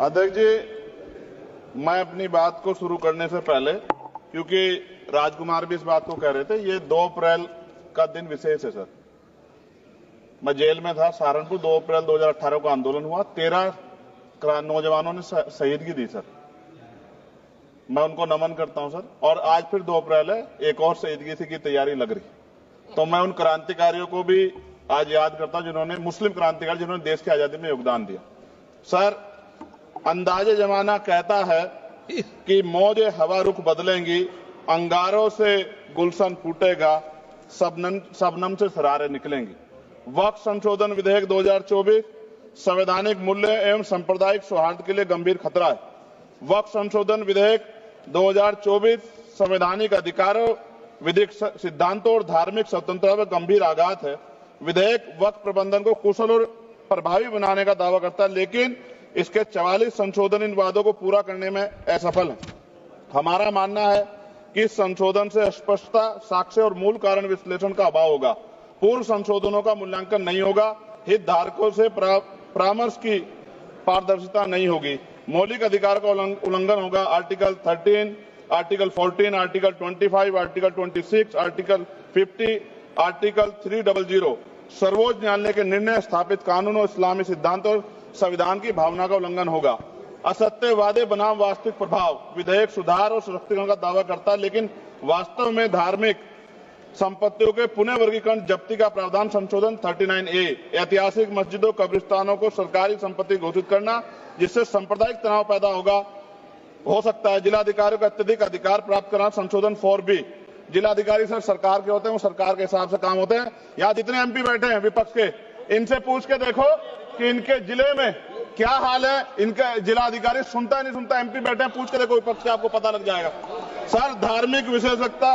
अध्यक्ष जी, मैं अपनी बात को शुरू करने से पहले, क्योंकि राजकुमार भी इस बात को कह रहे थे, ये 2 अप्रैल का दिन विशेष है सर। मैं जेल में था सहारनपुर, 2 अप्रैल 2018 को आंदोलन हुआ, 13 नौजवानों ने शहीदगी दी सर। मैं उनको नमन करता हूं सर। और आज फिर 2 अप्रैल है, एक और शहीदगी की तैयारी लग रही। तो मैं उन क्रांतिकारियों को भी आज याद करता हूं जिन्होंने, मुस्लिम क्रांतिकारी जिन्होंने देश की आजादी में योगदान दिया। सर, अंदाजे जमाना कहता है कि मौजे हवा रुख बदलेंगी, अंगारों से गुलशन फूटेगा, शबनम से सरारे निकलेंगी। वक्फ संशोधन विधेयक 2024 संवैधानिक मूल्य एवं सांप्रदायिक सौहार्द के लिए गंभीर खतरा है। वक्फ संशोधन विधेयक 2024 संवैधानिक अधिकारों, विधिक सिद्धांतों और धार्मिक स्वतंत्रता पर गंभीर आघात है। विधेयक वक्फ प्रबंधन को कुशल और प्रभावी बनाने का दावा करता है, लेकिन इसके 44 संशोधन इन वादों को पूरा करने में असफल है। हमारा मानना है कि संशोधन से स्पष्टता, साक्ष्य और मूल कारण विश्लेषण का अभाव होगा। पूर्व संशोधनों का मूल्यांकन नहीं होगा, हितधारकों से परामर्श की पारदर्शिता नहीं होगी, मौलिक अधिकार का उल्लंघन होगा। Article 13, article 14, article 25, article 26, article 50, article 300 सर्वोच्च न्यायालय के निर्णय, स्थापित कानून और इस्लामी सिद्धांत और संविधान की भावना का उल्लंघन होगा। असत्य वादे बनाम वास्तविक प्रभाव, विधेयक सुधार और सशक्तिकरण का दावा करता है, लेकिन वास्तव में धार्मिक संपत्तियों के पुनः वर्गीकरण, जब्ती का प्रावधान संशोधन 39A, ऐतिहासिक मस्जिदों, कब्रिस्तानों को सरकारी संपत्ति घोषित करना, जिससे सांप्रदायिक तनाव पैदा हो सकता है। जिलाधिकारियों को अत्यधिक अधिकार प्राप्त करना, संशोधन 4B। जिलाधिकारी सर सरकार के होते हैं, वो सरकार के हिसाब से काम होते हैं। यहाँ जितने MP बैठे हैं विपक्ष के, इनसे पूछ के देखो कि इनके जिले में क्या हाल है। इनका जिलाधिकारी सुनता है नहीं सुनता, MP बैठे हैं, पूछ के देखो विपक्ष के, आपको पता लग जाएगा। सर, धार्मिक विशेषज्ञता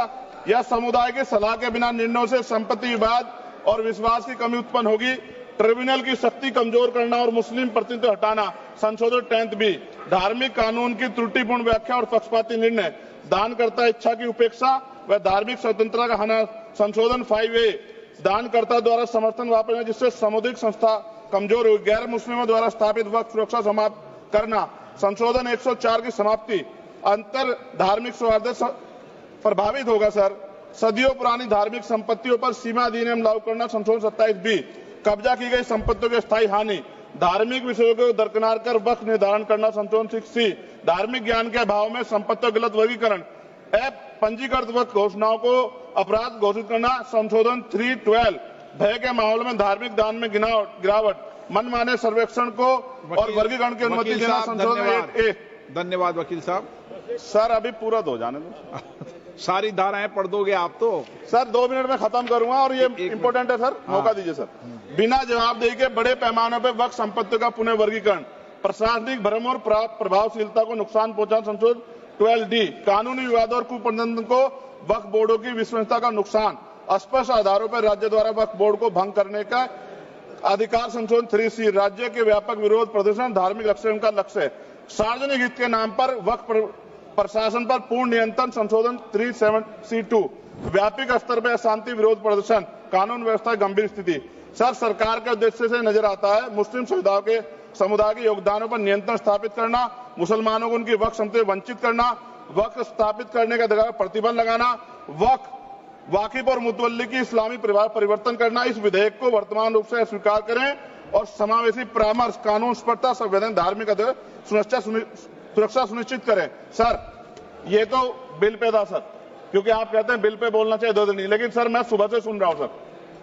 या समुदाय की सलाह के बिना निर्णयों से संपत्ति विवाद और विश्वास की कमी उत्पन्न होगी। ट्रिब्यूनल की शक्ति कमजोर करना और मुस्लिम प्रतिनिधित्व हटाना, संशोधन 10B। धार्मिक कानून की त्रुटिपूर्ण व्याख्या और पक्षपाती निर्णय, दानकर्ता इच्छा की उपेक्षा व धार्मिक स्वतंत्रता का हनन, संशोधन 5A। दानकर्ता द्वारा समर्थन वापस, जिससे सामुदायिक संस्था कमजोर हुई। गैर मुस्लिमों द्वारा स्थापित वक्फ सुरक्षा समाप्त करना, संशोधन 104 की समाप्ति। अंतर धार्मिक सौहार्द प्रभावित होगा सर। सदियों पुरानी धार्मिक संपत्तियों पर सीमा अधिनियम लागू करना, संशोधन 27B। कब्जा की गई संपत्तियों की स्थायी हानि, धार्मिक विषयों को दरकिनार कर वक्फ निर्धारण करना, संशोधन 6C। धार्मिक ज्ञान के अभाव में संपत्तियों गलत वर्गीकरण, पंजीकृत वक्फ घोषणाओं को अपराध घोषित करना, संशोधन 312। भय के माहौल में धार्मिक दान में गिरावट, मनमाने सर्वेक्षण को और वर्गीकरण की अनुमति देना, संशोधन 8A। धन्यवाद वकील साहब। सर, अभी पूरा दो जाने दो। सारी धाराएं पढ़ दोगे आप तो? सर, 2 मिनट में खत्म करूंगा और ये इंपॉर्टेंट है सर, मौका दीजिए सर। बिना जवाबदेही के बड़े पैमाने पर वक्फ संपत्तियों का पुनः वर्गीकरण, प्रशासनिक भ्रम और प्रभावशीलता को नुकसान पहुंचाना, संशोधन 12D। कानूनी विवादों और कुप्रबंधन को वक्फ बोर्डों की विश्वसनीयता का नुकसान, अस्पष्ट आधारों पर राज्य द्वारा वक्फ बोर्ड को भंग करने का अधिकार, संशोधन 3C। राज्य के व्यापक विरोध प्रदर्शन धार्मिक लक्ष्य का लक्ष्य, सार्वजनिक हित के नाम पर वक्फ प्रशासन पर पूर्ण नियंत्रण, संशोधन 37C2। व्यापक स्तर पर अशांति विरोध प्रदर्शन, कानून व्यवस्था गंभीर स्थिति। सर, सरकार के उद्देश्य से नजर आता है मुस्लिम समुदाय के योगदानों पर नियंत्रण स्थापित करना, मुसलमानों को उनकी वक्फ संपत्ति वंचित करना, वक्फ स्थापित करने का अधिकार प्रतिबंध लगाना, वक्फ वाकिफ और मुतवल्ली की इस्लामी परिवर्तन करना। इस विधेयक को वर्तमान रूप से स्वीकार करें और समावेशी परामर्श, कानून स्पष्टता, संवैधानिक धार्मिक सुरक्षा सुनिश्चित करें। सर, ये तो बिल पे था सर, क्योंकि आप कहते हैं बिल पे बोलना चाहिए 2 दिन नहीं, लेकिन सर मैं सुबह से सुन रहा हूं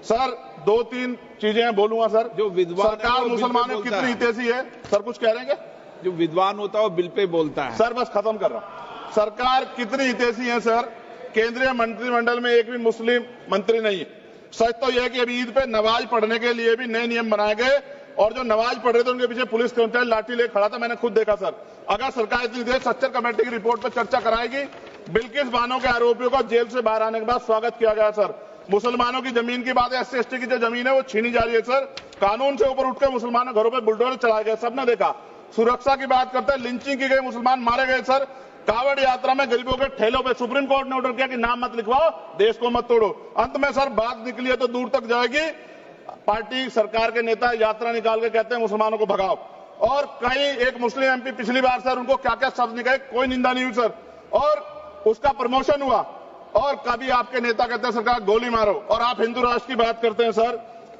सर 2-3 चीजें बोलूंगा सर। जो विद्वान सरकार मुसलमानों की कितनी हितैषी है सर, कुछ कह रहे हैं क्या? जो विद्वान होता है वो बिल पे बोलता है सर। बस खत्म कर रहा हूं। सरकार कितनी हितैषी है सर? केंद्रीय मंत्रिमंडल में एक भी मुस्लिम मंत्री नहीं है। सच तो यह है कि अभी ईद पे नमाज पढ़ने के लिए भी नए नियम बनाए गए, और जो नमाज पढ़ रहे थे उनके पीछे पुलिस कर्मचारी लाठी ले खड़ा था, मैंने खुद देखा सर। अगर सरकार इतनी देर सच्चर कमेटी की रिपोर्ट पर चर्चा कराएगी, बिल्किस बानो के आरोपियों का जेल से बाहर आने के बाद स्वागत किया गया सर। मुसलमानों की जमीन की बात है, SC/ST की जो जमीन है वो छीनी जा रही है सर। कानून से ऊपर उठकर मुसलमानों घरों पर बुलडोजर चलाए गए, सबने देखा। सुरक्षा की बात करते हैं, लिंचिंग की गई, मुसलमान मारे गए सर। कावड़ यात्रा में गरीबों के ठेलों पे सुप्रीम कोर्ट ने ऑर्डर किया कि नाम मत लिखवाओ, देश को मत तोड़ो। अंत में सर बात निकली है तो दूर तक जाएगी। पार्टी सरकार के नेता यात्रा निकाल के कहते हैं मुसलमानों को भगाओ, और कई एक मुस्लिम एमपी पिछली बार सर उनको क्या क्या शब्द निकले, कोई निंदा नहीं हुई सर, और उसका प्रमोशन हुआ। और कभी आपके नेता कहते हैं सरकार गोली मारो और आप हिंदू राष्ट्र की बात करते हैं सर।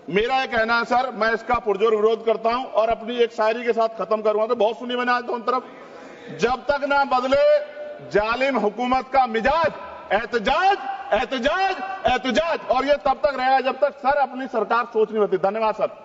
मेरा यह कहना है सर, मैं इसका पुरजोर विरोध करता हूं और अपनी एक शायरी के साथ खत्म करूंगा। तो बहुत सुनी मैंने आज दोनों तरफ, जब तक ना बदले जालिम हुकूमत का मिजाज, एहतजाज एहतजाज एहतजाज, और ये तब तक रहेगा जब तक सर अपनी सरकार सोच नहीं होती। धन्यवाद सर।